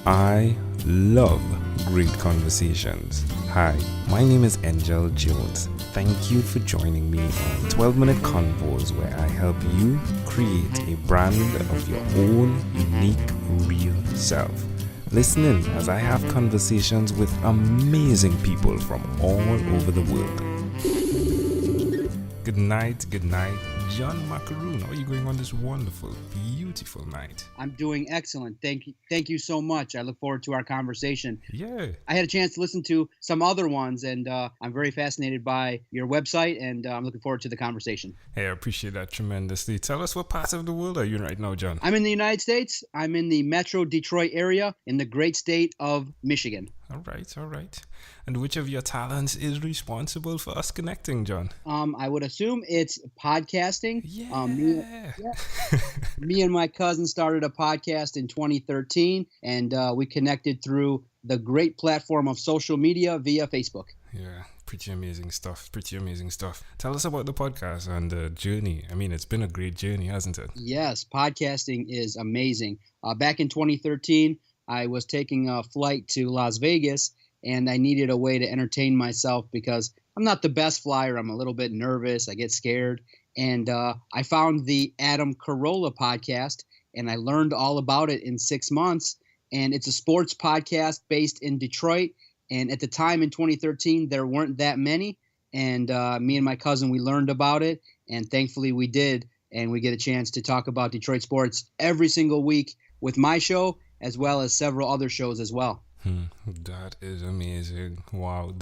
I love great conversations. Hi, my name is Angel Jones. Thank you for joining me on 12-minute convos where I help you create a brand of your own unique, real self. Listen in as I have conversations with amazing people from all over the world. Good night, John Maakaron. How are you going on this wonderful, beautiful night? I'm doing excellent. Thank you so much. I look forward to our conversation. Yeah. I had a chance to listen to some other ones, and I'm very fascinated by your website, and I'm looking forward to the conversation. Hey, I appreciate that tremendously. Tell us, what parts of the world are you in right now, John? I'm in the United States. I'm in the Metro Detroit area in the great state of Michigan. All right. And which of your talents is responsible for us connecting, John? I would assume it's podcasting. Yeah. Me and my cousin started a podcast in 2013, and we connected through the great platform of social media via Facebook. Yeah, pretty amazing stuff. Tell us about the podcast and the journey. I mean, it's been a great journey, hasn't it? Yes, podcasting is amazing. Back in 2013, I was taking a flight to Las Vegas, and I needed a way to entertain myself because I'm not the best flyer. I'm a little bit nervous. I get scared. And I found the Carolla podcast, and I learned all about it in 6 months. And it's a sports podcast based in Detroit. And at the time in 2013, there weren't that many. And me and my cousin, we learned about it. And thankfully we did. And we get a chance to talk about Detroit sports every single week with my show, as well as several other shows as well. That is amazing. Wow.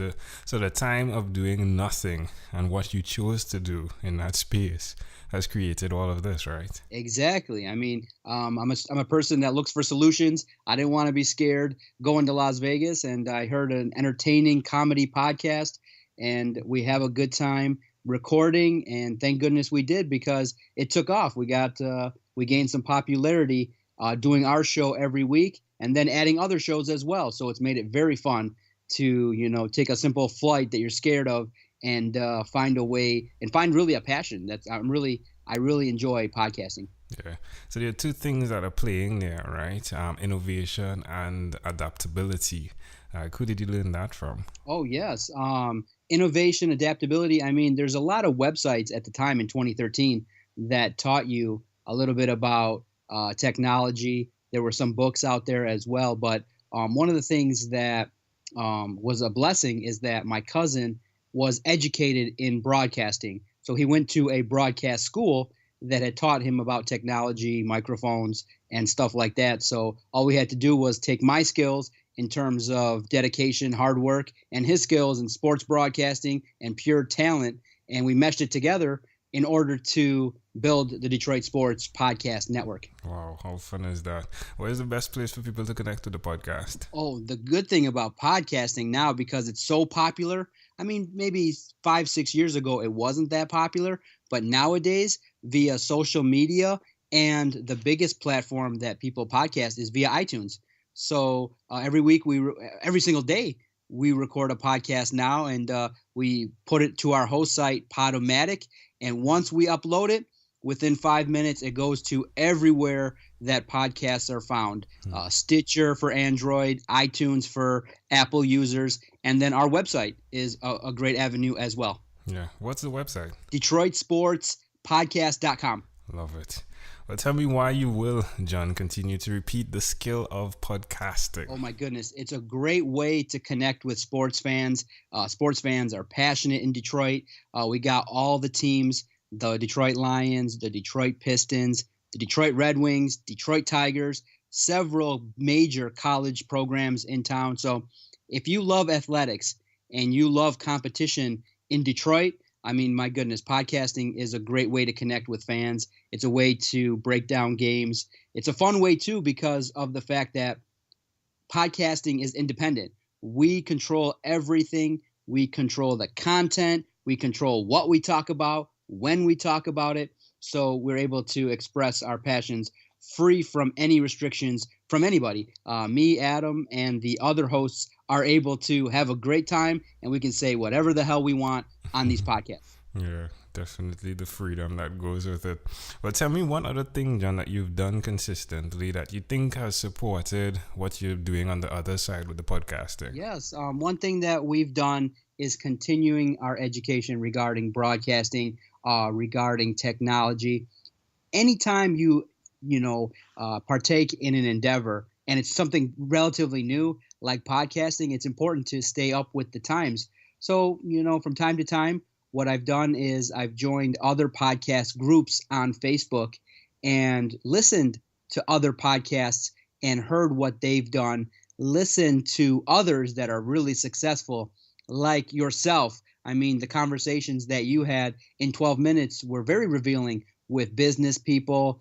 So the time of doing nothing and what you chose to do in that space has created all of this, right? Exactly. I mean, I'm a person that looks for solutions. I didn't want to be scared going to Las Vegas, and I heard an entertaining comedy podcast, and we have a good time recording, and thank goodness we did, because it took off. We gained some popularity doing our show every week, and then adding other shows as well. So it's made it very fun to, take a simple flight that you're scared of and find a way and find really a passion. I really enjoy podcasting. Yeah. So there are two things that are playing there, right? Innovation and adaptability. Who did you learn that from? Oh, yes. Innovation, adaptability. I mean, there's a lot of websites at the time in 2013 that taught you a little bit about technology. There were some books out there as well, but one of the things that was a blessing is that my cousin was educated in broadcasting. So he went to a broadcast school that had taught him about technology, microphones, and stuff like that. So all we had to do was take my skills in terms of dedication, hard work, and his skills in sports broadcasting and pure talent, and we meshed it together in order to build the Detroit Sports Podcast Network. Wow, how fun is that? Where is the best place for people to connect to the podcast? Oh, the good thing about podcasting now, because it's so popular, I mean, maybe 5-6 years ago, it wasn't that popular, but nowadays, via social media, and the biggest platform that people podcast is via iTunes. So every single day, we record a podcast now, and we put it to our host site, Podomatic. And once we upload it, within 5 minutes, it goes to everywhere that podcasts are found. Stitcher for Android, iTunes for Apple users, and then our website is a great avenue as well. Yeah. What's the website? DetroitSportsPodcast.com. Love it. Well, tell me why you will, John, continue to repeat the skill of podcasting. Oh, my goodness. It's a great way to connect with sports fans. Sports fans are passionate in Detroit. We got all the teams, the Detroit Lions, the Detroit Pistons, the Detroit Red Wings, Detroit Tigers, several major college programs in town. So if you love athletics and you love competition in Detroit, I mean, my goodness, podcasting is a great way to connect with fans. It's a way to break down games. It's a fun way, too, because of the fact that podcasting is independent. We control everything. We control the content. We control what we talk about, when we talk about it. So we're able to express our passions free from any restrictions from anybody. Me, Adam, and the other hosts are able to have a great time, and we can say whatever the hell we want on these podcasts. Yeah, Definitely the freedom that goes with it. But tell me one other thing, John, that you've done consistently that you think has supported what you're doing on the other side with the podcasting. Yes. One thing that we've done is continuing our education regarding broadcasting, regarding technology. Anytime you partake in an endeavor and it's something relatively new like podcasting, it's important to stay up with the times. So, from time to time, what I've done is I've joined other podcast groups on Facebook and listened to other podcasts and heard what they've done, listened to others that are really successful, like yourself. I mean, the conversations that you had in 12 minutes were very revealing with business people,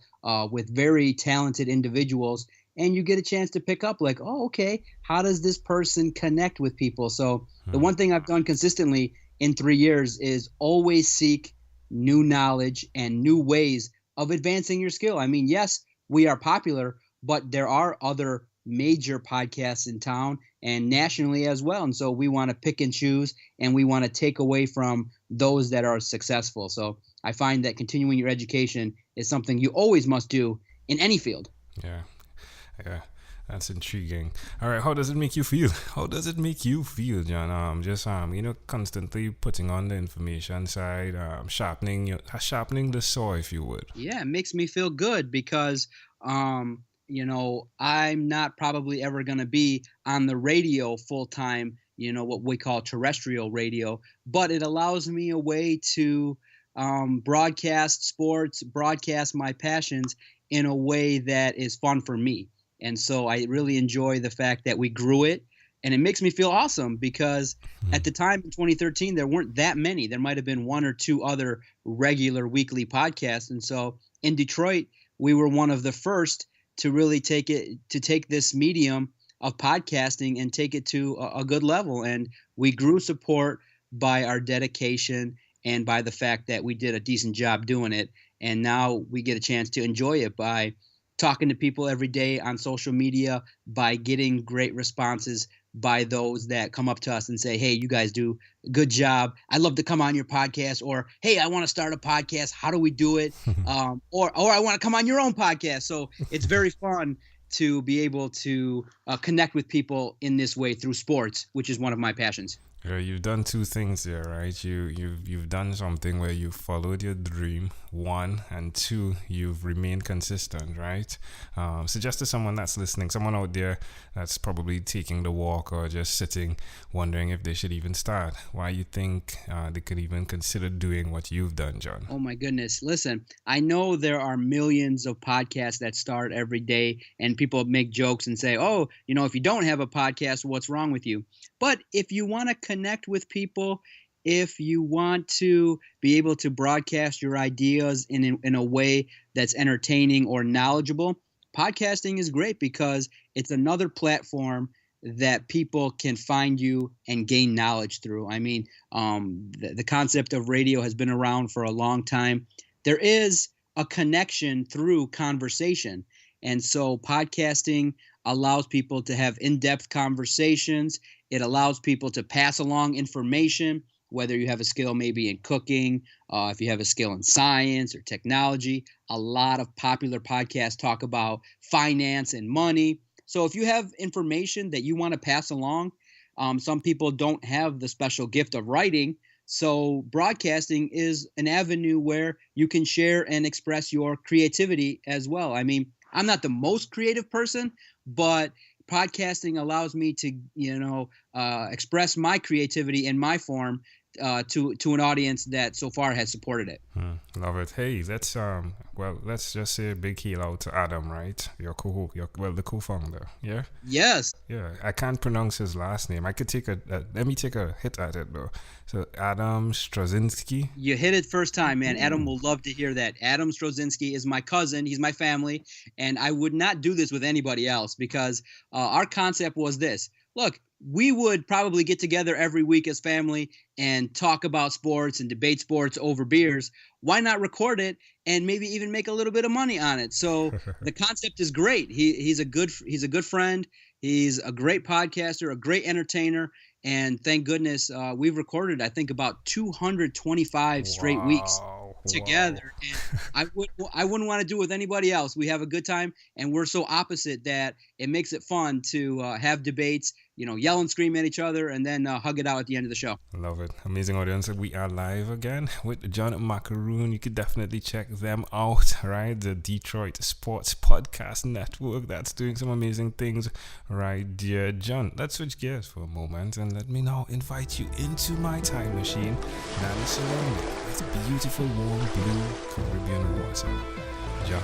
with very talented individuals. And you get a chance to pick up like, oh, okay, how does this person connect with people? So the one thing I've done consistently in 3 years is always seek new knowledge and new ways of advancing your skill. I mean, yes, we are popular, but there are other major podcasts in town and nationally as well. And so we want to pick and choose, and we want to take away from those that are successful. So I find that continuing your education is something you always must do in any field. Yeah. That's intriguing. All right, how does it make you feel? How does it make you feel, John? Just constantly putting on the information side, sharpening the saw, if you would. Yeah, it makes me feel good because I'm not probably ever going to be on the radio full time, what we call terrestrial radio, but it allows me a way to broadcast sports, broadcast my passions in a way that is fun for me. And so I really enjoy the fact that we grew it, and it makes me feel awesome because at the time in 2013, there weren't that many. There might have been one or two other regular weekly podcasts. And so in Detroit, we were one of the first to really take this medium of podcasting and take it to a good level. And we grew support by our dedication and by the fact that we did a decent job doing it. And now we get a chance to enjoy it by talking to people every day on social media, by getting great responses by those that come up to us and say, hey, you guys do a good job. I'd love to come on your podcast, or, hey, I want to start a podcast. How do we do it? Or I want to come on your own podcast. So it's very fun to be able to connect with people in this way through sports, which is one of my passions. Yeah, you've done two things there, right? You've done something where you followed your dream, one, and two, you've remained consistent, right? So just to someone that's listening, someone out there that's probably taking the walk or just sitting, wondering if they should even start, why you think they could even consider doing what you've done, John? Oh my goodness. Listen, I know there are millions of podcasts that start every day, and people make jokes and say, oh, if you don't have a podcast, what's wrong with you? But if you want to connect with people, if you want to be able to broadcast your ideas in a way that's entertaining or knowledgeable, podcasting is great because it's another platform that people can find you and gain knowledge through. I mean, the concept of radio has been around for a long time. There is a connection through conversation. And so podcasting allows people to have in-depth conversations. It allows people to pass along information, whether you have a skill maybe in cooking, if you have a skill in science or technology. A lot of popular podcasts talk about finance and money. So if you have information that you want to pass along, some people don't have the special gift of writing. So broadcasting is an avenue where you can share and express your creativity as well. I mean, I'm not the most creative person, but podcasting allows me to, express my creativity in my form to an audience that so far has supported it. Love it. Hey, let's just say a big hail out to Adam, right? The co-founder. Yeah. Yes. Yeah. I can't pronounce his last name. I could let me take a hit at it though. So Adam Strozinski. You hit it first time, man. Adam will love to hear that. Adam Strozinski is my cousin. He's my family, and I would not do this with anybody else because our concept was this. Look, we would probably get together every week as family and talk about sports and debate sports over beers. Why not record it and maybe even make a little bit of money on it? So the concept is great. He's a good friend. He's a great podcaster, a great entertainer, And thank goodness we've recorded, I think, about 225 straight weeks together. And I wouldn't want to do it with anybody else. We have a good time, and we're so opposite that it makes it fun to have debates, yell and scream at each other, and then hug it out at the end of the show. Love it. Amazing audience. We are live again with John Maakaron. You could definitely check them out, right? The Detroit Sports Podcast Network that's doing some amazing things right there. John, let's switch gears for a moment and let me now invite you into my time machine that is surrounded with beautiful warm blue Caribbean water. John,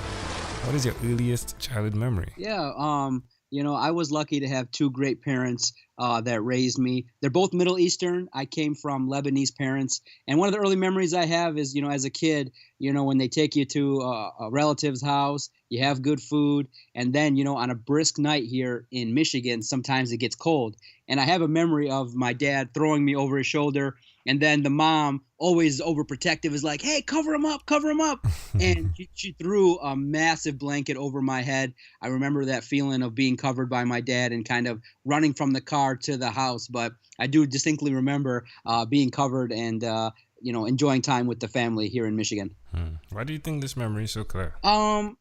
what is your earliest childhood memory? Yeah, I was lucky to have two great parents that raised me. They're both Middle Eastern. I came from Lebanese parents. And one of the early memories I have is, as a kid, when they take you to a relative's house, you have good food. And then, on a brisk night here in Michigan, sometimes it gets cold. And I have a memory of my dad throwing me over his shoulder. And then the mom, always overprotective, is like, hey, cover him up. And she threw a massive blanket over my head. I remember that feeling of being covered by my dad and kind of running from the car to the house. But I do distinctly remember being covered and, enjoying time with the family here in Michigan. Why do you think this memory is so clear?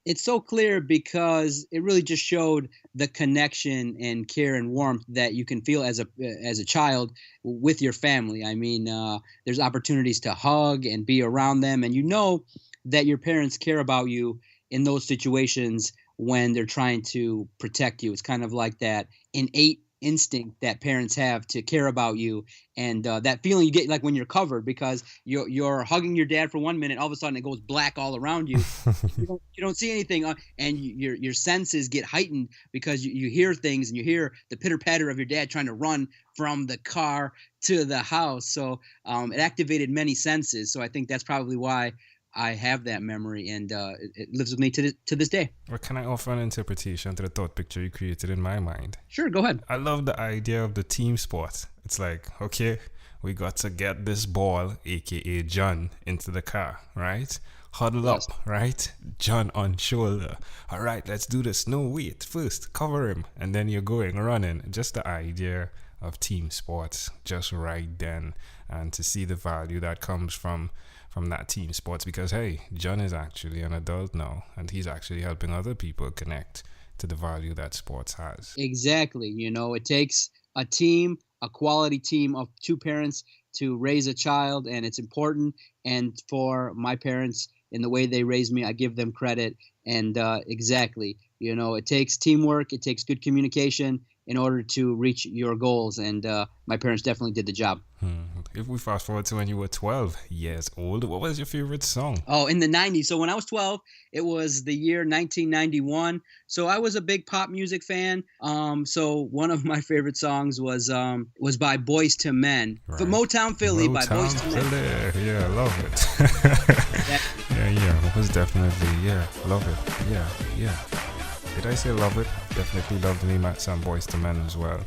It's so clear because it really just showed the connection and care and warmth that you can feel as a child with your family. I mean, there's opportunities to hug and be around them, and that your parents care about you in those situations when they're trying to protect you. It's kind of like that innate instinct that parents have to care about you, and that feeling you get like when you're covered, because you're hugging your dad for 1 minute, all of a sudden it goes black all around you. you don't see anything, and your senses get heightened because you hear things, and you hear the pitter patter of your dad trying to run from the car to the house. So it activated many senses. So I think that's probably why I have that memory, and it lives with me to this day. Well, can I offer an interpretation to the thought picture you created in my mind? Sure, go ahead. I love the idea of the team sport. It's like, okay, we got to get this ball, aka John, into the car, right? Huddle up, right? John on shoulder. All right, let's do this. No, wait, first, cover him. And then you're running. Just the idea of team sports, just right then. And to see the value that comes from that team sports, because hey, John is actually an adult now, and he's actually helping other people connect to the value that sports has. Exactly. It takes a team, a quality team of two parents to raise a child, and it's important. And for my parents, in the way they raised me, I give them credit. And exactly, it takes teamwork, it takes good communication in order to reach your goals. And my parents definitely did the job. If we fast forward to when you were 12 years old, what was your favorite song? Oh, in the 90s. So when I was 12, it was the year 1991. So I was a big pop music fan. So one of my favorite songs was by Boyz II Men. Right. For Motown Philly by Boyz II Men. Yeah, I love it. Yeah. It was definitely, love it. Yeah. Did I say love it? Definitely loved me some Boyz II Men as well.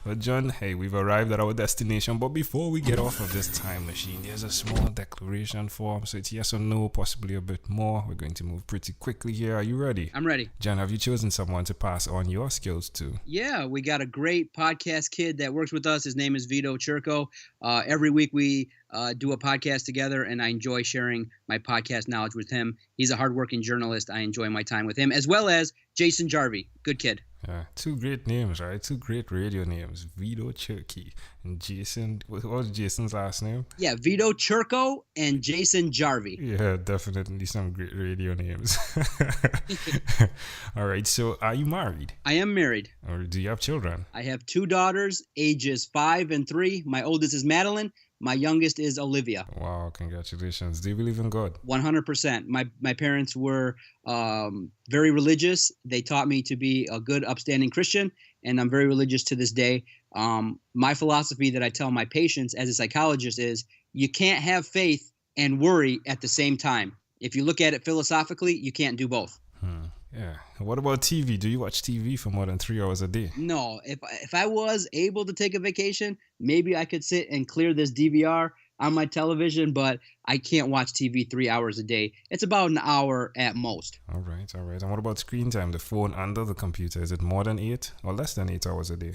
But John, hey, we've arrived at our destination. But before we get off of this time machine, there's a small declaration form. So it's yes or no, possibly a bit more. We're going to move pretty quickly here. Are you ready? I'm ready. John, have you chosen someone to pass on your skills to? Yeah, we got a great podcast kid that works with us. His name is Vito Churko. Every week we do a podcast together, and I enjoy sharing my podcast knowledge with him. He's a hardworking journalist. I enjoy my time with him, as well as Jason Jarvie. Good kid. Yeah, two great names, right? Two great radio names, Vito Churko and Jason. What was Jason's last name? Yeah, Vito Churko and Jason Jarvie. Yeah, definitely some great radio names. All right, so are you married? I am married. Or do you have children? I have two daughters, ages 5 and 3. My oldest is Madeline. My youngest is Olivia. Wow, congratulations. Do you believe in God? 100%. My parents were very religious. They taught me to be a good, upstanding Christian, and I'm very religious to this day. My philosophy that I tell my patients as a psychologist is you can't have faith and worry at the same time. If you look at it philosophically, you can't do both. Yeah. What about TV? Do you watch TV for more than 3 hours a day? No. If I was able to take a vacation, maybe I could sit and clear this DVR on my television, but I can't watch TV 3 hours a day. It's about an hour at most. All right. And what about screen time, the phone and the computer? Is it more than 8 or less than 8 hours a day?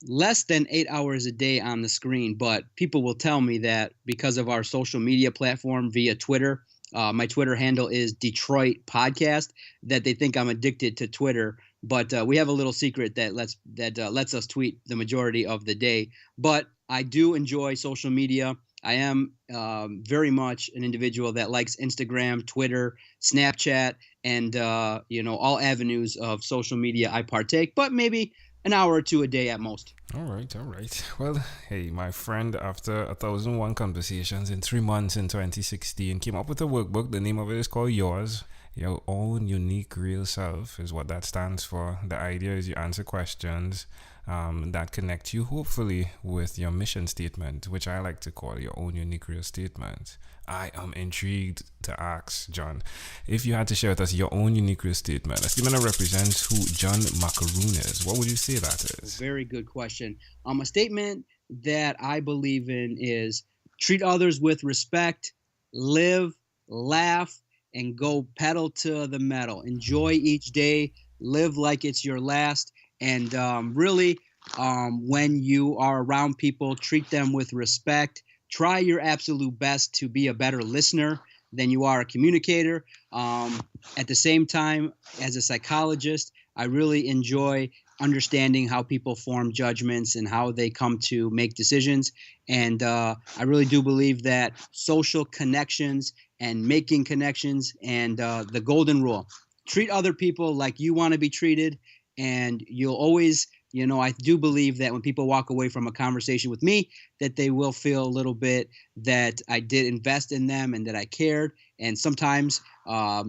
Less than 8 hours a day on the screen, but people will tell me that because of our social media platform via Twitter, my Twitter handle is Detroit Podcast, that they think I'm addicted to Twitter. But we have a little secret that lets us tweet the majority of the day. But I do enjoy social media. I am very much an individual that likes Instagram, Twitter, Snapchat, and all avenues of social media I partake. But maybe an hour or two a day at most. All right. Well, hey, my friend, after 1,001 conversations in 3 months in 2016, came up with a workbook. The name of it is called Yours. Your Own Unique Real Self is what that stands for. The idea is you answer questions that connect you, hopefully, with your mission statement, which I like to call your own unique real statement. I am intrigued to ask, John, if you had to share with us your own unique real statement, a statement that represents who John Maakaron is, what would you say that is? Very good question. A statement that I believe in is treat others with respect, live, laugh, and go pedal to the metal. Enjoy each day, live like it's your last, and really, when you are around people, treat them with respect. Try your absolute best to be a better listener than you are a communicator. At the same time, as a psychologist, I really enjoy understanding how people form judgments and how they come to make decisions. And I really do believe that social connections and making connections and the golden rule, treat other people like you want to be treated. And you'll always, I do believe that when people walk away from a conversation with me, that they will feel a little bit that I did invest in them and that I cared. And sometimes I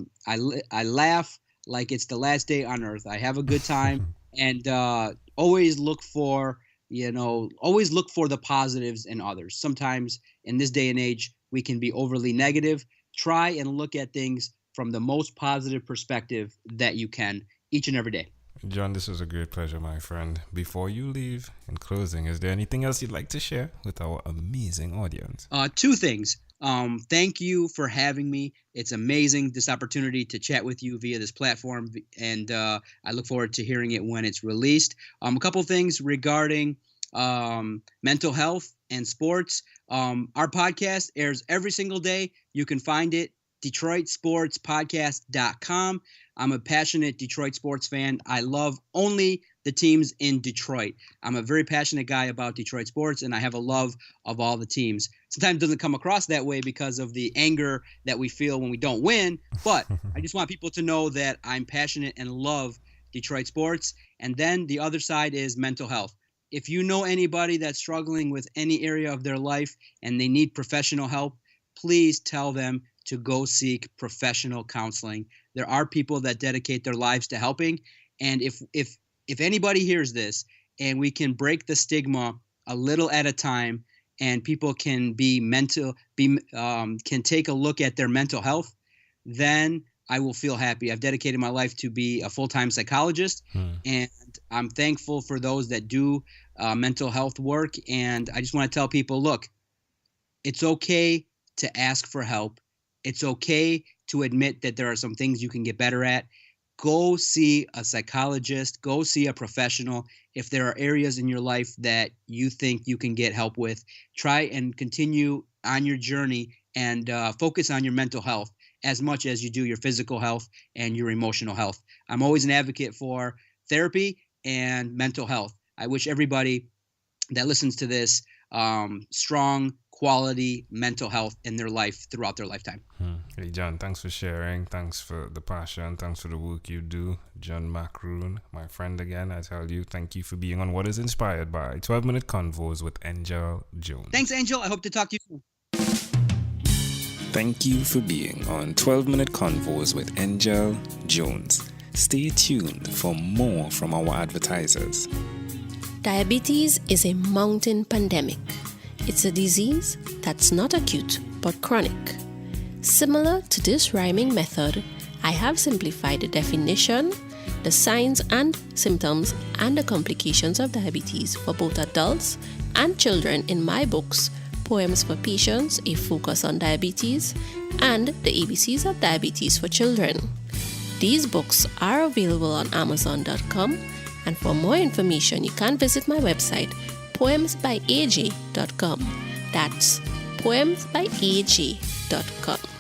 laugh like it's the last day on earth. I have a good time and always look for the positives in others. Sometimes in this day and age, we can be overly negative. Try and look at things from the most positive perspective that you can each and every day. John, this was a great pleasure, my friend. Before you leave, in closing, is there anything else you'd like to share with our amazing audience? 2 things. Thank you for having me. It's amazing, this opportunity to chat with you via this platform, and I look forward to hearing it when it's released. A couple things regarding mental health and sports. Our podcast airs every single day. You can find it DetroitSportsPodcast.com. I'm a passionate Detroit sports fan. I love only the teams in Detroit. I'm a very passionate guy about Detroit sports, and I have a love of all the teams. Sometimes it doesn't come across that way because of the anger that we feel when we don't win, but I just want people to know that I'm passionate and love Detroit sports. And then the other side is mental health. If you know anybody that's struggling with any area of their life and they need professional help, please tell them to go seek professional counseling. There are people that dedicate their lives to helping. And if anybody hears this and we can break the stigma a little at a time and people can can take a look at their mental health, then I will feel happy. I've dedicated my life to be a full-time psychologist, and I'm thankful for those that do mental health work. And I just want to tell people, look, it's okay to ask for help. It's okay to admit that there are some things you can get better at. Go see a psychologist. Go see a professional. If there are areas in your life that you think you can get help with, try and continue on your journey and focus on your mental health as much as you do your physical health and your emotional health. I'm always an advocate for therapy and mental health. I wish everybody that listens to this strong, quality mental health in their life throughout their lifetime. Hey, John, thanks for sharing. Thanks for the passion. Thanks for the work you do. John Maakaron, my friend again, I tell you, thank you for being on what is inspired by 12-Minute Convos with Angel Jones. Thanks, Angel. I hope to talk to you soon. Thank you for being on 12-Minute Convos with Angel Jones. Stay tuned for more from our advertisers. Diabetes is a mountain pandemic. It's a disease that's not acute but chronic. Similar to this rhyming method, I have simplified the definition, the signs and symptoms, and the complications of diabetes for both adults and children in my books, Poems for Patients, A Focus on Diabetes, and The ABCs of Diabetes for Children. These books are available on Amazon.com, and for more information, you can visit my website, poemsbyaj.com. That's poemsbyaj.com.